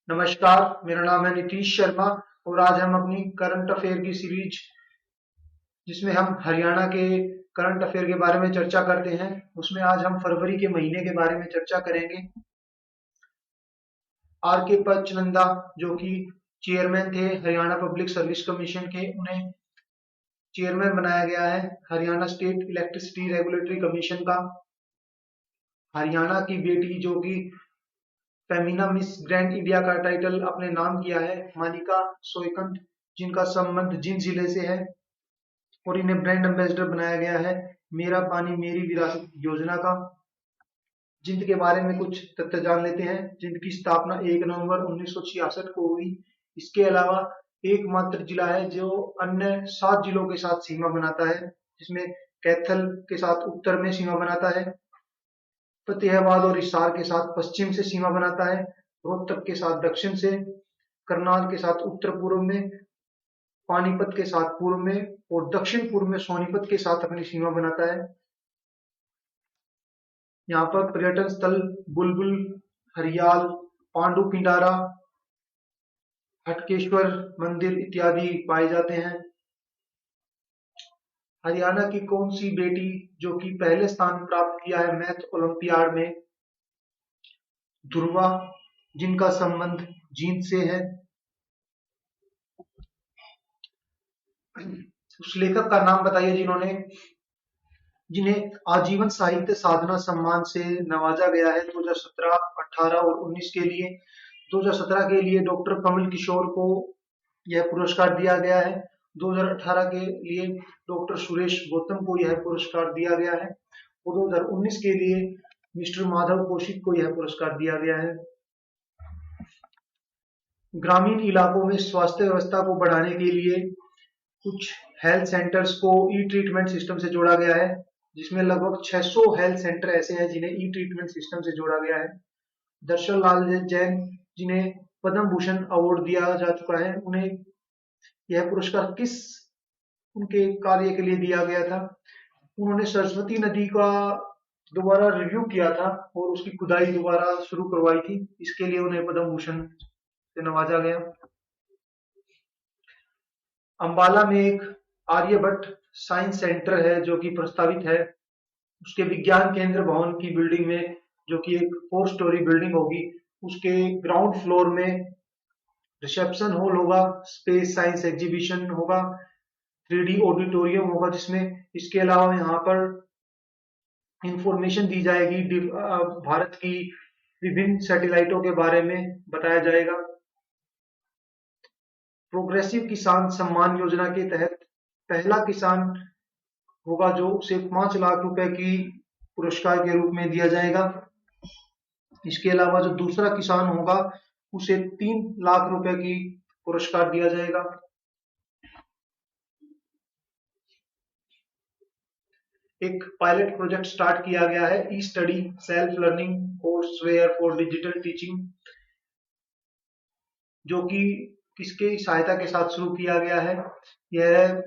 नमस्कार, मेरा नाम है नीतीश शर्मा और आज हम अपनी करंट अफेयर की सीरीज जिसमें हम हरियाणा के करंट अफेयर के बारे में चर्चा करते हैं, उसमें आज हम फरवरी के महीने के बारे में चर्चा करेंगे। आर के पचनंदा जो कि चेयरमैन थे हरियाणा पब्लिक सर्विस कमीशन के, उन्हें चेयरमैन बनाया गया है Haryana state electricity regulatory commission का। हरियाणा की बेटी जो कि फेमिना मिस ग्रैंड इंडिया का टाइटल अपने नाम किया है, मानिका सोयकंद, जिनका संबंध जिंद जिले से है और इन्हें ब्रांड एम्बेसडर बनाया गया है मेरा पानी मेरी विरासत योजना का। जिंद के बारे में कुछ तथ्य जान लेते हैं। जिंद की स्थापना 1 नवंबर 1966 को हुई। इसके अलावा एकमात्र जिला है जो अन्य 7 जिलों के साथ सीमा बनाता है, जिसमें कैथल के साथ उत्तर में सीमा बनाता है, फतेहाबाद और हिसार के साथ पश्चिम से सीमा बनाता है, रोहतक के साथ दक्षिण से, करनाल के साथ उत्तर पूर्व में, पानीपत के साथ पूर्व में और दक्षिण पूर्व में सोनीपत के साथ अपनी सीमा बनाता है। यहाँ पर पर्यटन स्थल बुलबुल, हरियाल, पांडु पिंडारा, हटकेश्वर मंदिर इत्यादि पाए जाते हैं। हरियाणा की कौन सी बेटी जो कि पहले स्थान प्राप्त किया है मैथ ओलंपियाड में? ध्रुवा, जिनका संबंध जींद से है। उस लेखक का नाम बताइए जिन्हें आजीवन साहित्य साधना सम्मान से नवाजा गया है 2017, 18 और 19 के लिए। 2017 के लिए डॉक्टर कमल किशोर को यह पुरस्कार दिया गया है। 2018 के लिए डॉक्टर सुरेश गौतम को यह पुरस्कार दिया गया है और 2019 के लिए मिस्टर माधव कौशिक को यह पुरस्कार दिया गया है। ग्रामीण इलाकों में स्वास्थ्य व्यवस्था को बढ़ाने के लिए कुछ हेल्थ सेंटर्स को ई ट्रीटमेंट सिस्टम से जोड़ा गया है, जिसमें लगभग 600 हेल्थ सेंटर ऐसे हैं जिन्हें ई ट्रीटमेंट सिस्टम से जोड़ा गया है। दर्शन लाल जैन, जिन्हें पद्म भूषण अवार्ड दिया जा चुका है, उन्हें यह पुरस्कार किस उनके कार्य के लिए दिया गया था? उन्होंने सरस्वती नदी का दोबारा रिव्यू किया था और उसकी खुदाई दोबारा शुरू करवाई थी, इसके लिए उन्हें पद्म भूषण से नवाजा गया। अंबाला में एक आर्यभट्ट साइंस सेंटर है जो कि प्रस्तावित है। उसके विज्ञान केंद्र भवन की बिल्डिंग में, जो कि एक 4 स्टोरी बिल्डिंग होगी, उसके ग्राउंड फ्लोर में रिसेप्शन हॉल होगा, स्पेस साइंस एग्जीबिशन होगा, 3D ऑडिटोरियम होगा, जिसमें इसके अलावा यहाँ पर इंफॉर्मेशन दी जाएगी, भारत की विभिन्न सैटेलाइटों के बारे में बताया जाएगा। प्रोग्रेसिव किसान सम्मान योजना के तहत पहला किसान होगा जो उसे 5 लाख रुपए की पुरस्कार के रूप में दिया जाएगा। इसके अलावा जो दूसरा किसान होगा उसे 3 लाख रुपए की पुरस्कार दिया जाएगा। एक पायलट प्रोजेक्ट स्टार्ट किया गया है, e study self learning courseware for digital teaching, जो कि किसके सहायता के साथ शुरू किया गया है? यह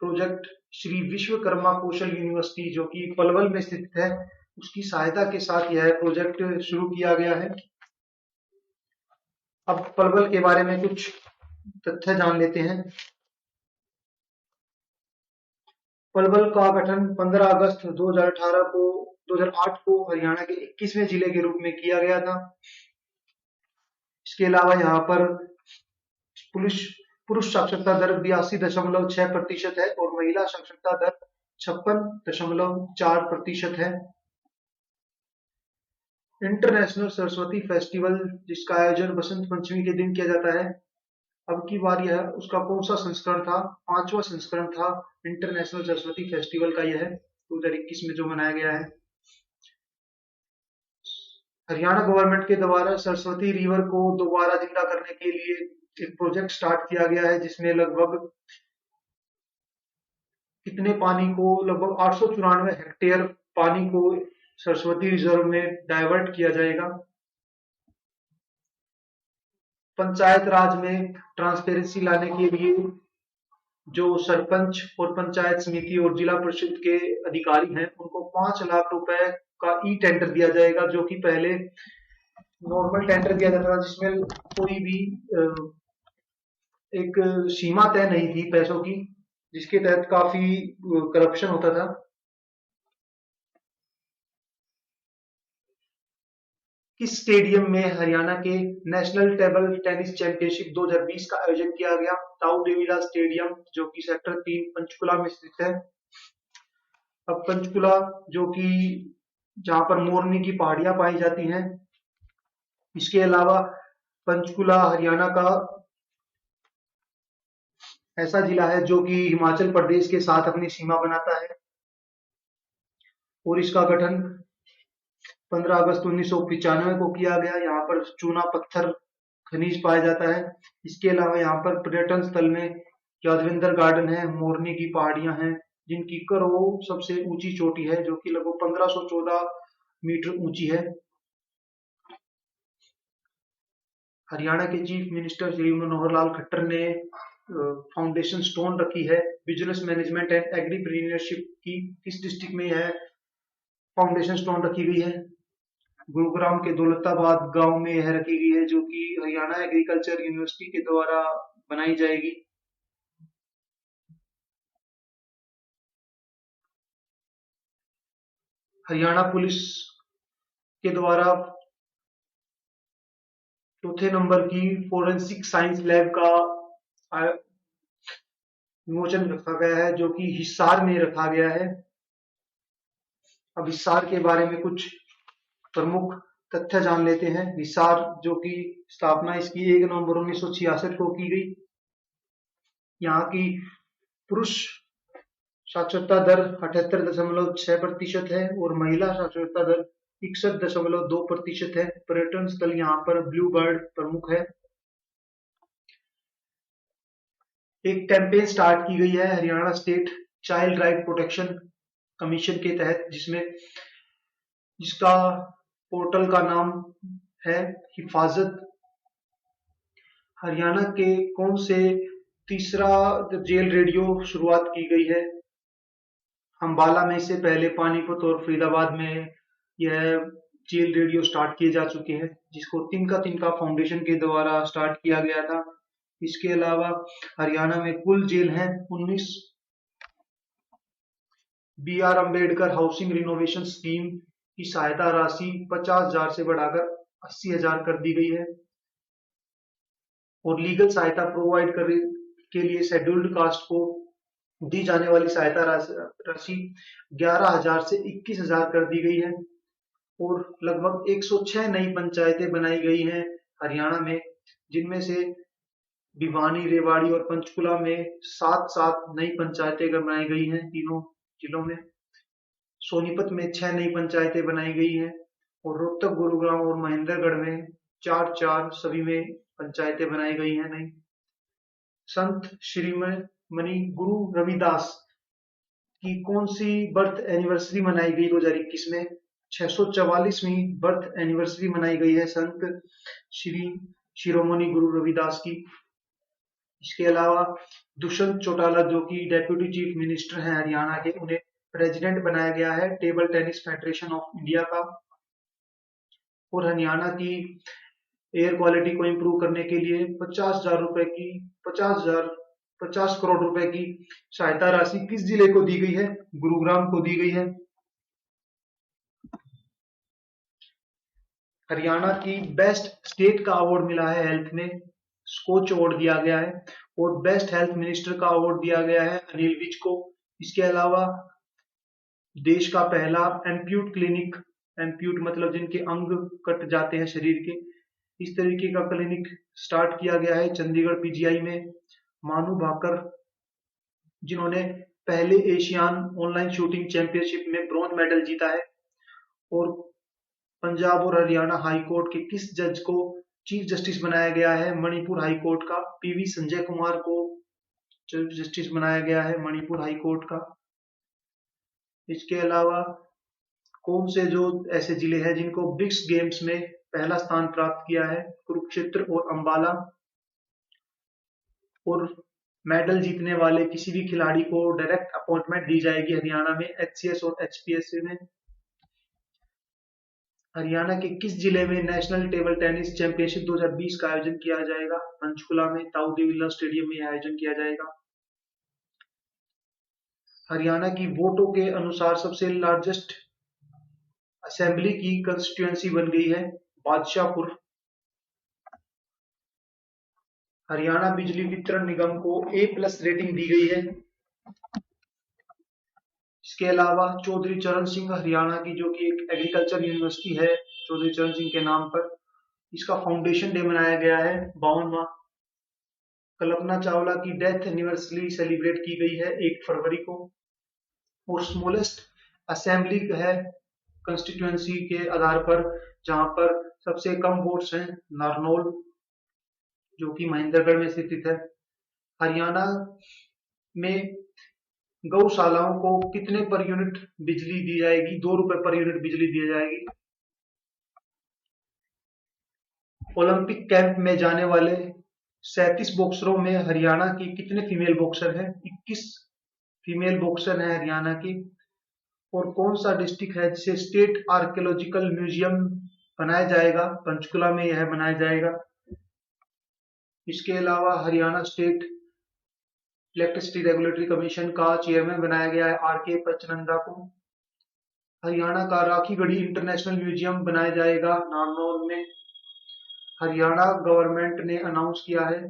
प्रोजेक्ट श्री विश्वकर्मा कौशल यूनिवर्सिटी जो कि पलवल में स्थित है, उसकी सहायता के साथ यह प्रोजेक्ट शुरू किया गया है। अब पलवल के बारे में कुछ तथ्य जान लेते हैं। पलवल का गठन 15 अगस्त 2008 को हरियाणा के 21वें जिले के रूप में किया गया था। इसके अलावा यहाँ पर पुरुष पुरुष साक्षरता दर 82.6% है और महिला साक्षरता दर 56.4% है। इंटरनेशनल सरस्वती फेस्टिवल, जिसका आयोजन बसंत पंचमी के दिन किया जाता है, अब की बार यह उसका कौन सा संस्करण था? 5वां संस्करण था इंटरनेशनल सरस्वती फेस्टिवल का, यह 2021 में जो मनाया गया है। हरियाणा गवर्नमेंट के द्वारा सरस्वती रिवर को दोबारा जिंदा करने के लिए एक प्रोजेक्ट स्टार्ट किया गया है, जिसमें लगभग कितने पानी को, लगभग 894 हेक्टेयर पानी को सरस्वती रिजर्व में डाइवर्ट किया जाएगा। पंचायत राज में ट्रांसपेरेंसी लाने के लिए जो सरपंच और पंचायत समिति और जिला परिषद के अधिकारी हैं, उनको 5 लाख रुपए का ई टेंडर दिया जाएगा, जो कि पहले नॉर्मल टेंडर दिया जाता था, जिसमें कोई भी एक सीमा तय नहीं थी पैसों की, जिसके तहत काफी करप्शन होता था। किस स्टेडियम में हरियाणा के नेशनल टेबल टेनिस चैंपियनशिप 2020 का आयोजन किया गया? ताऊ देवीलाल स्टेडियम, जो कि सेक्टर 3 पंचकुला में स्थित है। अब पंचकुला, जो कि जहां पर मोरनी की पहाड़ियां पाई जाती हैं, इसके अलावा पंचकुला हरियाणा का ऐसा जिला है जो कि हिमाचल प्रदेश के साथ अपनी सीमा बनाता है, और इसका गठन 15 अगस्त 1995 को किया गया। यहाँ पर चूना पत्थर खनिज पाया जाता है। इसके अलावा यहाँ पर पर्यटन स्थल में यादविंदर गार्डन है, मोरनी की पहाड़ियां हैं, जिनकी करो सबसे ऊंची चोटी है, जो कि लगभग 1514 मीटर ऊंची है। हरियाणा के चीफ मिनिस्टर श्री मनोहर लाल खट्टर ने फाउंडेशन स्टोन रखी है बिजनेस मैनेजमेंट एंड एग्रीप्रेन्योरशिप की। किस डिस्ट्रिक्ट में यह फाउंडेशन स्टोन रखी गई है? गुरुग्राम के दौलताबाद गांव में यह रखी गई है, जो कि हरियाणा एग्रीकल्चर यूनिवर्सिटी के द्वारा बनाई जाएगी। हरियाणा पुलिस के द्वारा चौथे नंबर की फोरेंसिक साइंस लैब का विमोचन रखा गया है, जो कि हिसार में रखा गया है। अब हिसार के बारे में कुछ प्रमुख तथ्य जान लेते हैं। हिसार, जो कि स्थापना इसकी 1 नवंबर 1966 को की गई। यहाँ की पुरुष साक्षरता दर 78.6% है और महिला साक्षरता दर 61.2% है। पर्यटन स्थल यहाँ पर ब्लू बर्ड प्रमुख है। एक कैंपेन स्टार्ट की गई है Haryana state child right protection commission के तहत, जिसका पोर्टल का नाम है हिफाजत। हरियाणा के कौन से तीसरा जेल रेडियो शुरुआत की गई है? अम्बाला में इससे पहले पानीपत और फरीदाबाद में यह जेल रेडियो स्टार्ट किए जा चुके हैं, जिसको तिनका तिनका फाउंडेशन के द्वारा स्टार्ट किया गया था। इसके अलावा हरियाणा में कुल जेल हैं 19। B R Ambedkar housing renovation scheme की सहायता राशि 50,000 से बढ़ाकर 80,000 कर दी गई है, और लीगल सहायता प्रोवाइड करने के लिए शेड्यूल्ड कास्ट को दी जाने वाली सहायता राशि 11,000 से 21,000 कर दी गई है, और लगभग 106 नई पंचायतें बनाई गई हैं हरियाणा में, जिनमें से भिवानी, रेवाड़ी और पंचकुला में 7-7 नई पंचायतें बनाई गई हैं तीनों जिलों में। सोनीपत में 6 नई पंचायतें बनाई गई हैं, और रोहतक, गुरुग्राम और महेंद्रगढ़ में 4-4 सभी में पंचायतें बनाई गई हैं नई। संत श्रीमणि गुरु रविदास की कौन सी बर्थ एनिवर्सरी मनाई गई 2021 में? 644वीं बर्थ एनिवर्सरी मनाई गई है संत श्री शिरोमणि गुरु रविदास की। इसके अलावा दुष्यंत चौटाला, जो कि डेप्यूटी चीफ मिनिस्टर हैं हरियाणा के, उन्हें प्रेसिडेंट बनाया गया है table tennis federation of India का। और हरियाणा की एयर क्वालिटी को इम्प्रूव करने के लिए 50 करोड़ रुपए की सहायता राशि किस जिले को दी गई है? गुरुग्राम को दी गई है। हरियाणा की बेस्ट स्टेट का अवार्ड मिला है हेल्थ में, स्कोच अवार्ड दिया गया है, और बेस्ट हेल्थ मिनिस्टर का अवार्ड दिया गया है अनिल विज को। इसके अलावा देश का पहला एम्प्यूट क्लिनिक, एम्प्यूट मतलब जिनके अंग कट जाते हैं शरीर के, इस तरीके का क्लिनिक स्टार्ट किया गया है चंडीगढ़ पीजीआई में। मानू भाकर, जिन्होंने पहले एशियान ऑनलाइन शूटिंग चैंपियनशिप में ब्रॉन्ज मेडल जीता है। और पंजाब और हरियाणा हाई कोर्ट के किस जज को चीफ जस्टिस बनाया गया है? मणिपुर हाई कोर्ट का पीवी संजय कुमार को चीफ जस्टिस बनाया गया है मणिपुर हाई कोर्ट का। इसके अलावा कौन से जो ऐसे जिले हैं जिनको ब्रिक्स गेम्स में पहला स्थान प्राप्त किया है? कुरुक्षेत्र और अंबाला। और मेडल जीतने वाले किसी भी खिलाड़ी को डायरेक्ट अपॉइंटमेंट दी जाएगी हरियाणा में एचसीएस और एचपीएस में। हरियाणा के किस जिले में नेशनल टेबल टेनिस चैंपियनशिप 2020 का आयोजन किया जाएगा? पंचकुला में ताऊ देवी बिरला स्टेडियम में आयोजन किया जाएगा। हरियाणा की वोटों के अनुसार सबसे लार्जेस्ट असेंबली की कंस्टिट्यूएंसी बन गई है बादशाहपुर। हरियाणा बिजली वितरण निगम को A+ रेटिंग दी गई है। इसके अलावा चौधरी चरण सिंह हरियाणा की, जो कि एक एग्रीकल्चर यूनिवर्सिटी है चौधरी चरण सिंह के नाम पर, इसका फाउंडेशन डे मनाया गया है 52वां। कल्पना चावला की डेथ एनिवर्सरी सेलिब्रेट की गई है 1 फरवरी को। और स्मॉलेस्ट असेंबली है कंस्टिट्यूएंसी के आधार पर, जहां पर सबसे कम वोट्स हैं नारनौल, जो कि महेंद्रगढ़ में स्थित है। हरियाणा में गौशालाओं को कितने पर यूनिट बिजली दी जाएगी? 2 रुपए पर यूनिट बिजली दी जाएगी। ओलंपिक कैंप में जाने वाले 37 बॉक्सरों में हरियाणा की कितने फीमेल बॉक्सर हैं? 21 फीमेल बॉक्सर हैं हरियाणा की। और कौन सा डिस्ट्रिक्ट है जिसे स्टेट आर्कियोलॉजिकल म्यूजियम बनाया जाएगा? पंचकुला में यह बनाया जाएगा। इसके अलावा Haryana state electricity regulatory commission का चेयरमैन बनाया गया है R.K. पचनंदा को। हरियाणा का राखीगढ़ी इंटरनेशनल म्यूजियम बनाया जाएगा नारनौल में। हरियाणा गवर्नमेंट ने अनाउंस किया है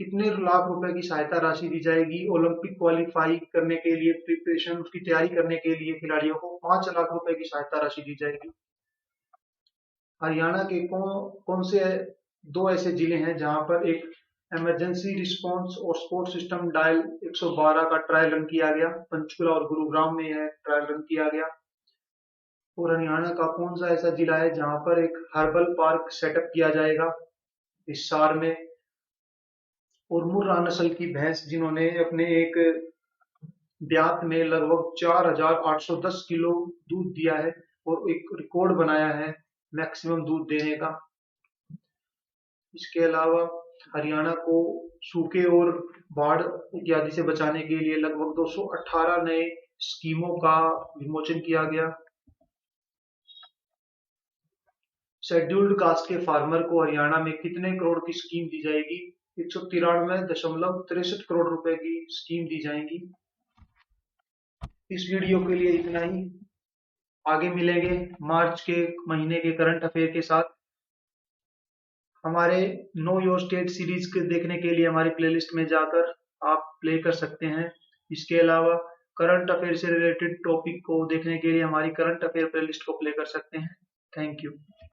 कितने लाख रुपए की सहायता राशि दी जाएगी ओलंपिक क्वालिफाई करने के लिए, प्रिपरेशन उसकी तैयारी करने के लिए खिलाड़ियों को 5 लाख रुपए की सहायता राशि दी जाएगी। हरियाणा के कौन से 2 ऐसे जिले हैं जहां पर एक इमरजेंसी रिस्पांस और सपोर्ट सिस्टम डायल 112 का ट्रायल रन किया गया? पंचकुला और गुरुग्राम में यह ट्रायल रन किया गया। और हरियाणा का कौन सा ऐसा जिला है जहां पर एक हर्बल पार्क सेटअप किया जाएगा? हिसार में। और मुर्रा नस्ल की भैंस जिन्होंने अपने एक ब्यात में लगभग 4810 किलो दूध दिया है और एक रिकॉर्ड बनाया है मैक्सिमम दूध देने का। इसके अलावा हरियाणा को सूखे और बाढ़ इत्यादि से बचाने के लिए लगभग 218 नए स्कीमों का विमोचन किया गया। शेड्यूल्ड कास्ट के फार्मर को हरियाणा में कितने करोड़ की स्कीम दी जाएगी? 193.63 करोड़ रुपए की स्कीम दी जाएगी। इस वीडियो के लिए इतना ही। आगे मिलेंगे मार्च के महीने के करंट अफेयर के साथ। हमारे नो योर स्टेट सीरीज के देखने के लिए हमारी प्लेलिस्ट में जाकर आप प्ले कर सकते हैं। इसके अलावा करंट अफेयर से रिलेटेड टॉपिक को देखने के लिए हमारी करंट अफेयर प्लेलिस्ट को प्ले कर सकते हैं। Thank you.